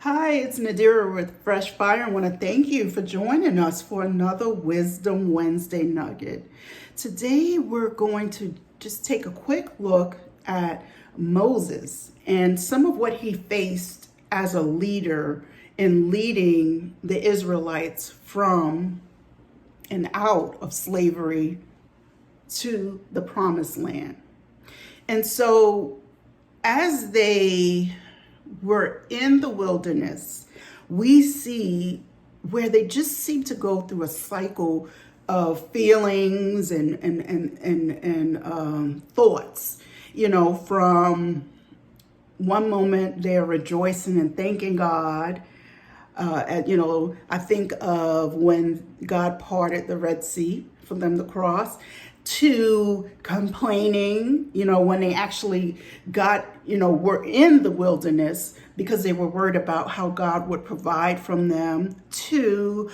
Hi, it's Nadira with Fresh Fire. I want to thank you for joining us for another Wisdom Wednesday Nugget. Today, we're going to just take a quick look at Moses and some of what he faced as a leader in leading the Israelites from and out of slavery to the promised land. And so, as they were in the wilderness, we see where they just seem to go through a cycle of feelings and thoughts. From one moment they're rejoicing and thanking God. I think of when God parted the Red Sea for them to cross, to complaining, when they actually were in the wilderness because they were worried about how God would provide from them, to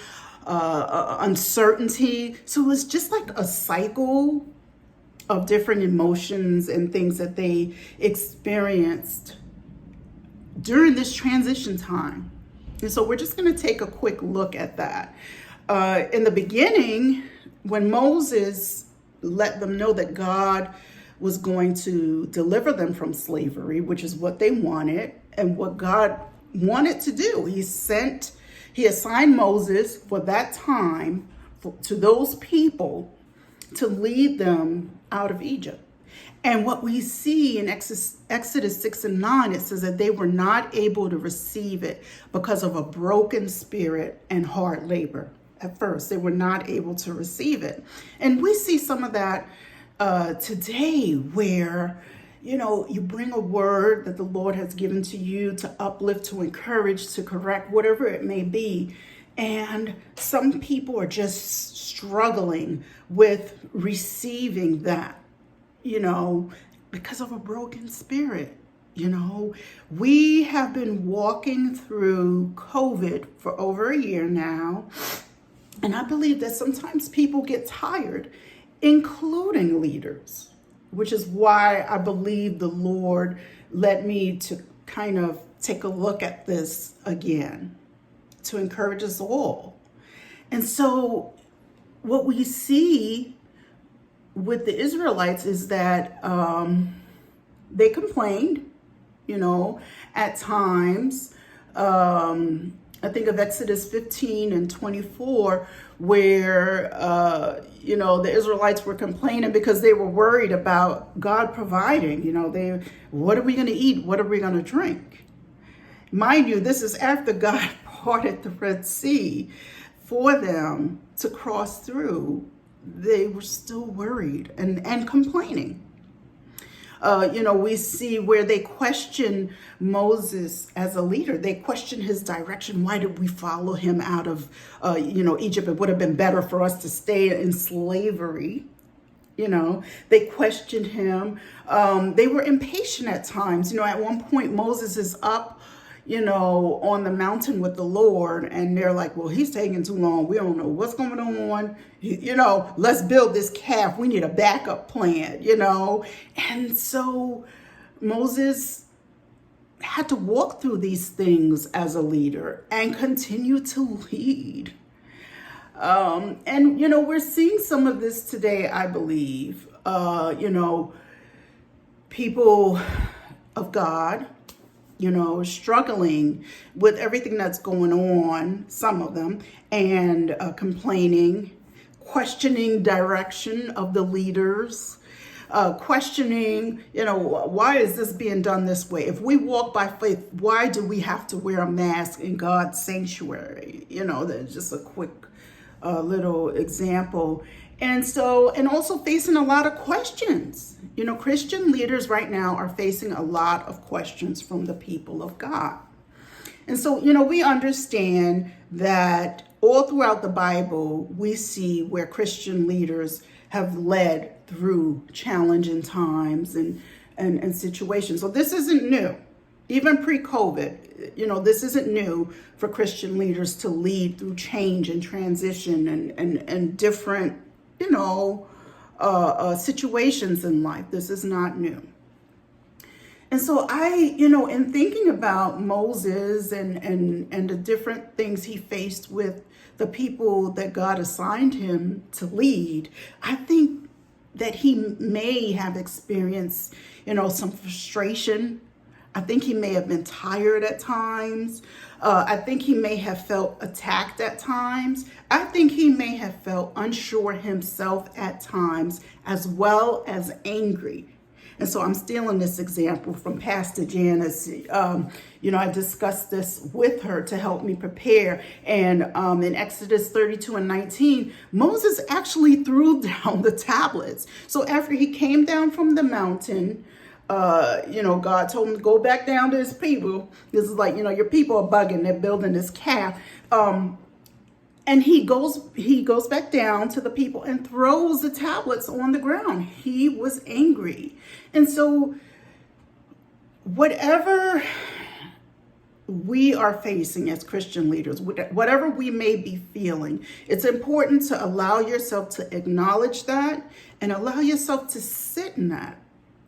uncertainty. So it was just like a cycle of different emotions and things that they experienced during this transition time. And so we're just going to take a quick look at that. In the beginning, when Moses let them know that God was going to deliver them from slavery, which is what they wanted and what God wanted to do, he assigned Moses for that time to those people to lead them out of Egypt. And what we see in Exodus 6 and 9, it says that they were not able to receive it because of a broken spirit and hard labor. At first, they were not able to receive it. And we see some of that today where, you bring a word that the Lord has given to you to uplift, to encourage, to correct, whatever it may be. And some people are just struggling with receiving that, because of a broken spirit. We have been walking through COVID for over a year now. And I believe that sometimes people get tired, including leaders, which is why I believe the Lord led me to kind of take a look at this again, to encourage us all. And so what we see with the Israelites is that they complained, at times. I think of Exodus 15 and 24, where, the Israelites were complaining because they were worried about God providing. What are we going to eat? What are we going to drink? Mind you, this is after God parted the Red Sea for them to cross through. They were still worried and complaining. We see where they question Moses as a leader. They question his direction. Why did we follow him out of, Egypt? It would have been better for us to stay in slavery. They questioned him. They were impatient at times. At one point, Moses is up, on the mountain with the Lord, and they're like, well, he's taking too long. We don't know what's going on. Let's build this calf. We need a backup plan, And so Moses had to walk through these things as a leader and continue to lead. We're seeing some of this today, I believe. People of God, struggling with everything that's going on, some of them, and complaining, questioning direction of the leaders, questioning, why is this being done this way? If we walk by faith, why do we have to wear a mask in God's sanctuary? That's just a quick little example. And also facing a lot of questions. Christian leaders right now are facing a lot of questions from the people of God. And so, we understand that all throughout the Bible, we see where Christian leaders have led through challenging times and situations. So this isn't new. Even pre-COVID, this isn't new for Christian leaders to lead through change and transition and different, situations in life. This is not new. And so in thinking about Moses and the different things he faced with the people that God assigned him to lead, I think that he may have experienced, some frustration. I think he may have been tired at times. I think he may have felt attacked at times. I think he may have felt unsure himself at times, as well as angry. And so I'm stealing this example from Pastor Janice. I discussed this with her to help me prepare. And in Exodus 32:19, Moses actually threw down the tablets. So after he came down from the mountain, God told him to go back down to his people. This is like, your people are bugging. They're building this calf. And he goes back down to the people and throws the tablets on the ground. He was angry. And so whatever we are facing as Christian leaders, whatever we may be feeling, it's important to allow yourself to acknowledge that and allow yourself to sit in that.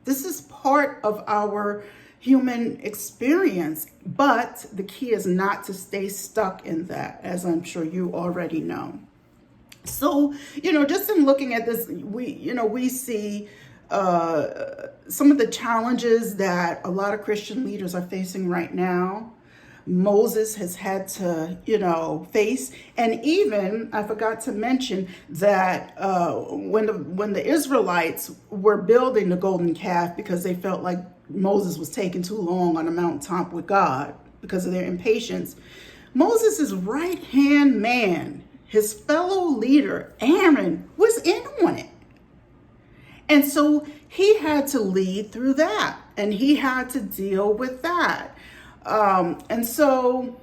This is part of our human experience, but the key is not to stay stuck in that, as I'm sure you already know. So, just in looking at this, we see some of the challenges that a lot of Christian leaders are facing right now. Moses has had to, face. And even, I forgot to mention that when the Israelites were building the golden calf because they felt like Moses was taking too long on the mountaintop with God because of their impatience, Moses' right-hand man, his fellow leader, Aaron, was in on it. And so he had to lead through that, and he had to deal with that. And so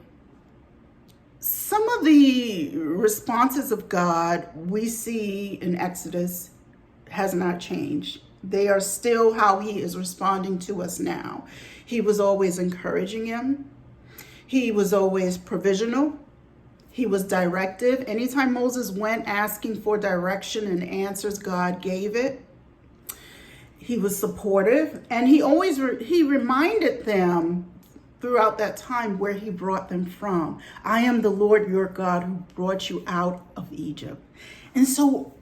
some of the responses of God we see in Exodus has not changed. They are still how he is responding to us now. He was always encouraging him. He was always provisional. He was directive. Anytime Moses went asking for direction and answers, God gave it. He was supportive, and he reminded them throughout that time where he brought them from. I am the Lord your God who brought you out of Egypt. And so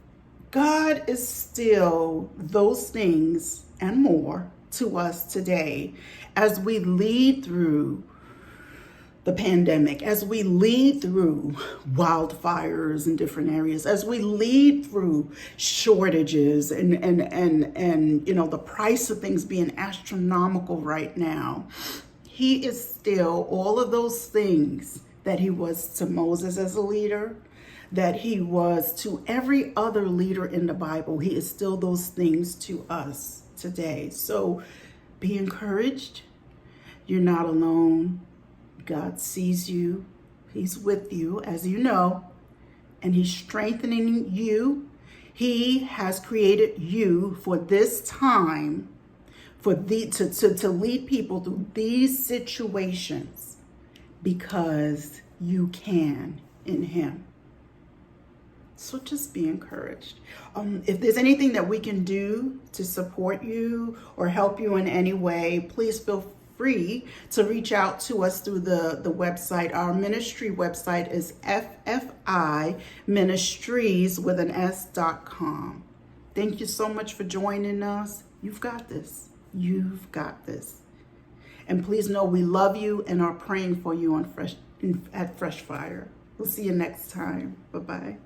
God is still those things and more to us today as we lead through the pandemic, as we lead through wildfires in different areas, as we lead through shortages and the price of things being astronomical right now. He is still all of those things that he was to Moses as a leader, that he was to every other leader in the Bible. He is still those things to us today. So be encouraged. You're not alone. God sees you. He's with you, as you know, and he's strengthening you. He has created you for this time, to lead people through these situations, because you can in him. So just be encouraged. If there's anything that we can do to support you or help you in any way, please feel free to reach out to us through the website. Our ministry website is FFIministries.com. Thank you so much for joining us. You've got this. You've got this. And please know we love you and are praying for you at Fresh Fire. We'll see you next time. Bye-bye.